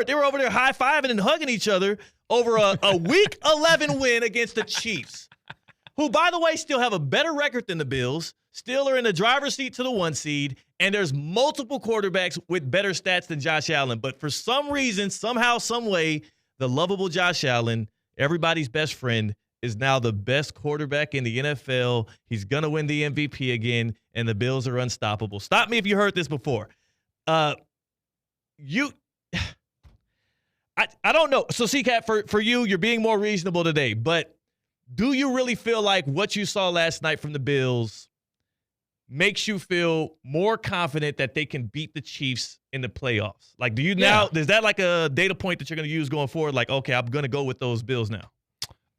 They were over there high-fiving and hugging each other over a Week 11 win against the Chiefs, who, by the way, still have a better record than the Bills, still are in the driver's seat to the 1 seed, and there's multiple quarterbacks with better stats than Josh Allen. But for some reason, somehow, some way, the lovable Josh Allen, everybody's best friend, is now the best quarterback in the NFL. He's going to win the MVP again, and the Bills are unstoppable. Stop me if you heard this before. I don't know. So, C-Cat, for you, you're being more reasonable today. But do you really feel like what you saw last night from the Bills makes you feel more confident that they can beat the Chiefs in the playoffs? Like, do you now – is that like a data point that you're going to use going forward? Like, okay, I'm going to go with those Bills now.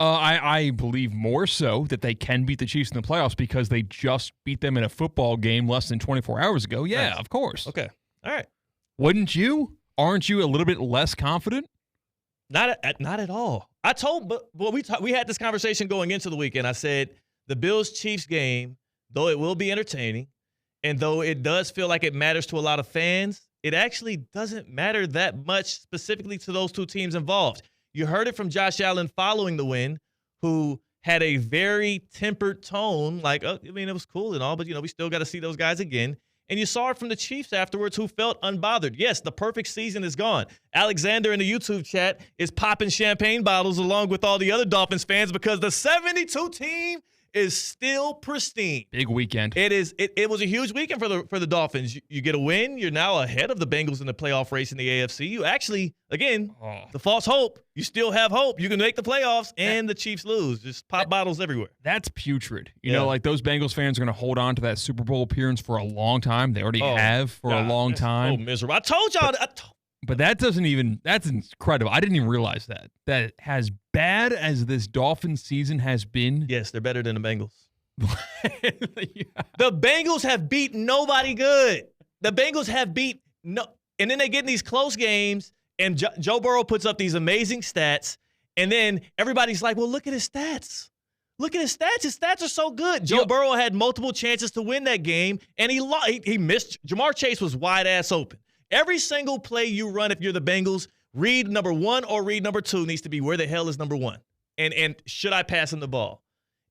I believe more so that they can beat the Chiefs in the playoffs because they just beat them in a football game less than 24 hours ago. Yeah, nice. Of course. Okay. All right. Wouldn't you? Aren't you a little bit less confident? Not at all. I told, but we had this conversation going into the weekend. I said the Bills-Chiefs game, though it will be entertaining, and though it does feel like it matters to a lot of fans, it actually doesn't matter that much specifically to those two teams involved. You heard it from Josh Allen following the win, who had a very tempered tone, like, oh, I mean, it was cool and all, but, we still got to see those guys again. And you saw it from the Chiefs afterwards, who felt unbothered. Yes, the perfect season is gone. Alexander in the YouTube chat is popping champagne bottles along with all the other Dolphins fans because the 72 team is still pristine. Big weekend. It was a huge weekend for the Dolphins. You get a win. You're now ahead of the Bengals in the playoff race in the AFC. You actually, again, the false hope. You still have hope. You can make the playoffs, and the Chiefs lose. Just pop bottles everywhere. That's putrid. You know, like those Bengals fans are going to hold on to that Super Bowl appearance for a long time. They already have for a long time. So miserable. I told y'all. But that's incredible. I didn't even realize that as bad as this Dolphins season has been. Yes, they're better than the Bengals. The Bengals have beat nobody good. The Bengals have beat no, and then they get in these close games, and Joe Burrow puts up these amazing stats, and then everybody's like, well, look at his stats. Look at his stats. His stats are so good. Joe Burrow had multiple chances to win that game, and he missed. Jamar Chase was wide-ass open. Every single play you run, if you're the Bengals, read number 1 or read number 2 needs to be where the hell is number 1? And should I pass him the ball?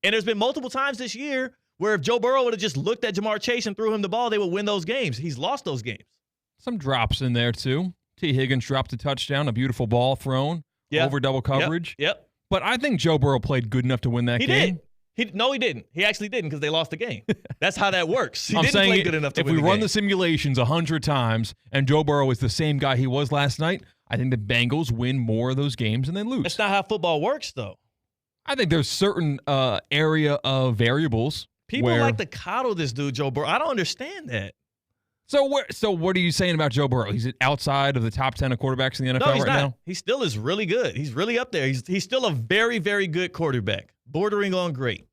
And there's been multiple times this year where if Joe Burrow would have just looked at Jamar Chase and threw him the ball, they would win those games. He's lost those games. Some drops in there, too. T. Higgins dropped a touchdown, a beautiful ball thrown over double coverage. Yep. But I think Joe Burrow played good enough to win that game. No, he didn't. He actually didn't because they lost the game. That's how that works. He didn't play good enough to win the game. If we run the simulations 100 times and Joe Burrow is the same guy he was last night, I think the Bengals win more of those games and they lose. That's not how football works, though. I think there's certain area of variables. People like to coddle this dude, Joe Burrow. I don't understand that. So what are you saying about Joe Burrow? He's outside of the top 10 of quarterbacks in the NFL right now? He still is really good. He's really up there. He's still a very, very good quarterback, bordering on great.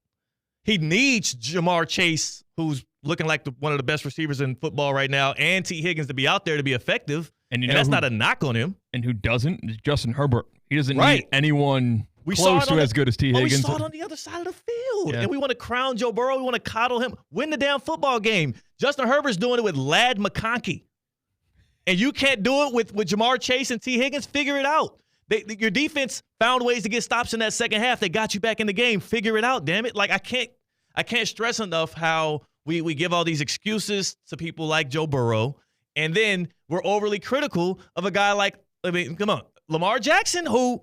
He needs Jamar Chase, who's looking like one of the best receivers in football right now, and T. Higgins to be out there to be effective. And that's not a knock on him. And who doesn't? Is Justin Herbert. He doesn't need anyone close to as good as T. Higgins. We saw it on the other side of the field. Yeah. And we want to crown Joe Burrow. We want to coddle him. Win the damn football game. Justin Herbert's doing it with Ladd McConkey. And you can't do it with Jamar Chase and T. Higgins. Figure it out. Your defense found ways to get stops in that second half. They got you back in the game. Figure it out, damn it. Like, I can't stress enough how we give all these excuses to people like Joe Burrow, and then we're overly critical of a guy like, come on, Lamar Jackson, who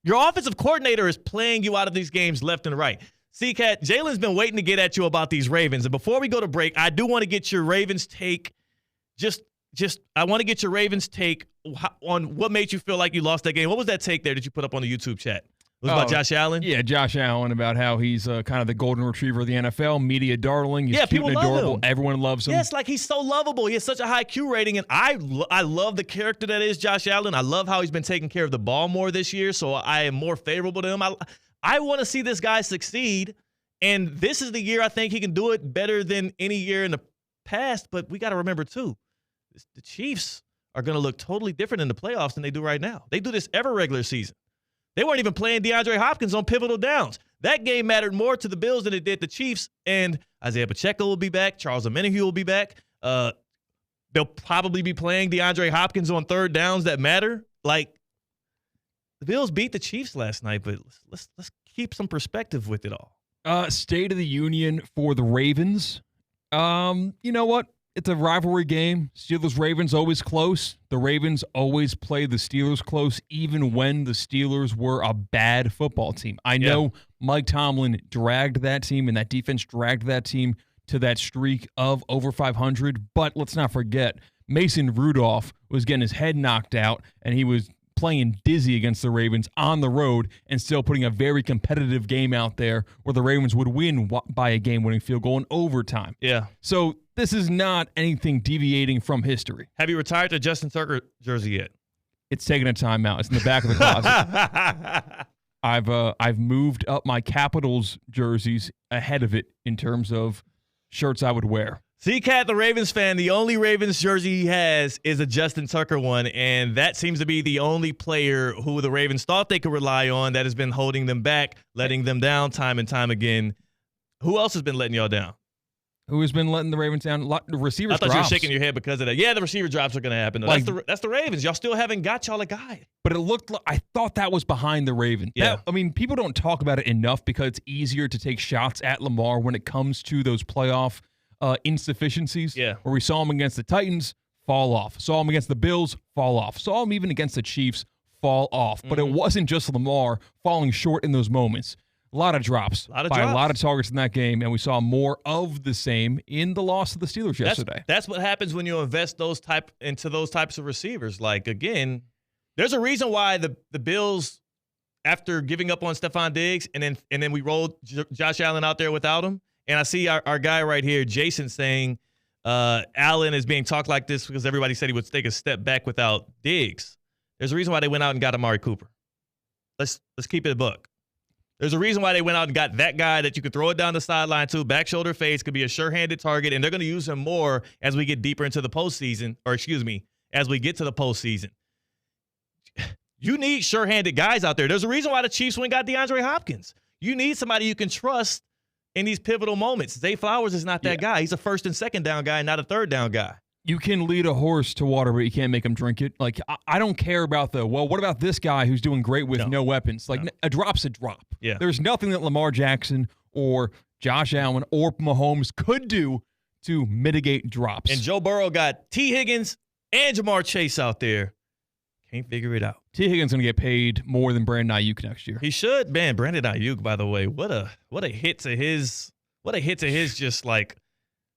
your offensive coordinator is playing you out of these games left and right. C-Cat, Jalen's been waiting to get at you about these Ravens. And before we go to break, I do want to get your Ravens take. I want to get your Ravens take on what made you feel like you lost that game. What was that take there that you put up on the YouTube chat? It was about Josh Allen? Yeah, Josh Allen, about how he's kind of the golden retriever of the NFL, media darling. He's cute and adorable. Him. Everyone loves him. Yes, like he's so lovable. He has such a high Q rating, and I love the character that is Josh Allen. I love how he's been taking care of the ball more this year, so I am more favorable to him. I want to see this guy succeed, and this is the year I think he can do it better than any year in the past, but we got to remember, too, the Chiefs are going to look totally different in the playoffs than they do right now. They do this every regular season. They weren't even playing DeAndre Hopkins on pivotal downs. That game mattered more to the Bills than it did the Chiefs, and Isaiah Pacheco will be back. Charles Omenihu will be back. They'll probably be playing DeAndre Hopkins on third downs that matter like the Bills beat the Chiefs last night, but let's keep some perspective with it all. State of the Union for the Ravens. You know what? It's a rivalry game. Steelers-Ravens always close. The Ravens always play the Steelers close, even when the Steelers were a bad football team. I know Mike Tomlin dragged that team, and that defense dragged that team to that streak of over 500. But let's not forget, Mason Rudolph was getting his head knocked out, and he was playing dizzy against the Ravens on the road and still putting a very competitive game out there where the Ravens would win by a game-winning field goal in overtime. Yeah. So this is not anything deviating from history. Have you retired the Justin Tucker jersey yet? It's taking a timeout. It's in the back of the closet. I've moved up my Capitals jerseys ahead of it in terms of shirts I would wear. C-Cat, the Ravens fan, the only Ravens jersey he has is a Justin Tucker one, and that seems to be the only player who the Ravens thought they could rely on that has been holding them back, letting them down time and time again. Who else has been letting y'all down? Who has been letting the Ravens down? The receivers I thought drops. you were shaking your head because of that. Yeah, the receiver drops are going to happen. Like, that's the Ravens. Y'all still haven't got y'all a guy. But it looked like, I thought that was behind the Ravens. Yeah. People don't talk about it enough because it's easier to take shots at Lamar when it comes to those playoff insufficiencies. Yeah. Where we saw him against the Titans, fall off. Saw him against the Bills, fall off. Saw him even against the Chiefs, fall off. But it wasn't just Lamar falling short in those moments. A lot of drops a lot of targets in that game, and we saw more of the same in the loss of the Steelers yesterday. That's what happens when you invest into those types of receivers. Like, again, there's a reason why the Bills, after giving up on Stephon Diggs, and then we rolled Josh Allen out there without him. And I see our guy right here, Jason, saying Allen is being talked like this because everybody said he would take a step back without Diggs. There's a reason why they went out and got Amari Cooper. Let's keep it a buck. There's a reason why they went out and got that guy that you could throw it down the sideline to, back shoulder fades, could be a sure-handed target, and they're going to use him more as we get deeper into the postseason, as we get to the postseason. You need sure-handed guys out there. There's a reason why the Chiefs went and got DeAndre Hopkins. You need somebody you can trust in these pivotal moments. Zay Flowers is not that guy. He's a first and second down guy, not a third down guy. You can lead a horse to water, but you can't make him drink it. Like, I don't care about what about this guy who's doing great with no weapons? Like, a drop's a drop. Yeah. There's nothing that Lamar Jackson or Josh Allen or Mahomes could do to mitigate drops. And Joe Burrow got T. Higgins and Jamar Chase out there. Can't figure it out. T. Higgins going to get paid more than Brandon Ayuk next year. He should. Man, Brandon Ayuk, by the way, what a hit to his just like.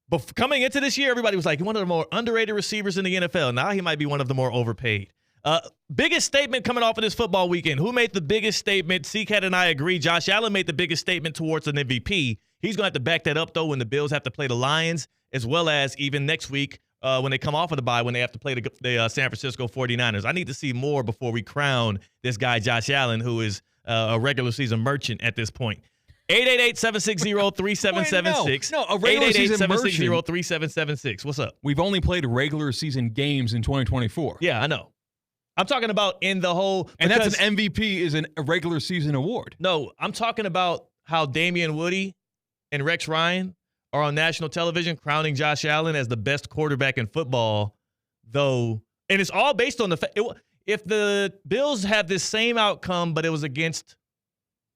But coming into this year, everybody was like, one of the more underrated receivers in the NFL. Now he might be one of the more overpaid. Biggest statement coming off of this football weekend. Who made the biggest statement? C-Cat and I agree. Josh Allen made the biggest statement towards an MVP. He's going to have to back that up, though, when the Bills have to play the Lions, as well as even next week when they come off of the bye, when they have to play the San Francisco 49ers. I need to see more before we crown this guy, Josh Allen, who is a regular season merchant at this point. 888-760-3776. No, a regular season merchant. 888-760-3776. What's up? We've only played regular season games in 2024. Yeah, I know. I'm talking about in the whole. And that's an MVP is a regular season award. No, I'm talking about how Damian Woody and Rex Ryan are on national television crowning Josh Allen as the best quarterback in football, though. And it's all based on the fact. If the Bills have this same outcome, but it was against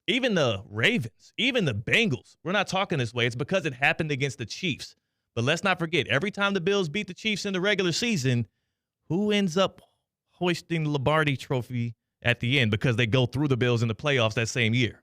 even the Ravens, even the Bengals, we're not talking this way. It's because it happened against the Chiefs. But let's not forget, every time the Bills beat the Chiefs in the regular season, who ends up hoisting the Lombardi trophy at the end because they go through the Bills in the playoffs that same year?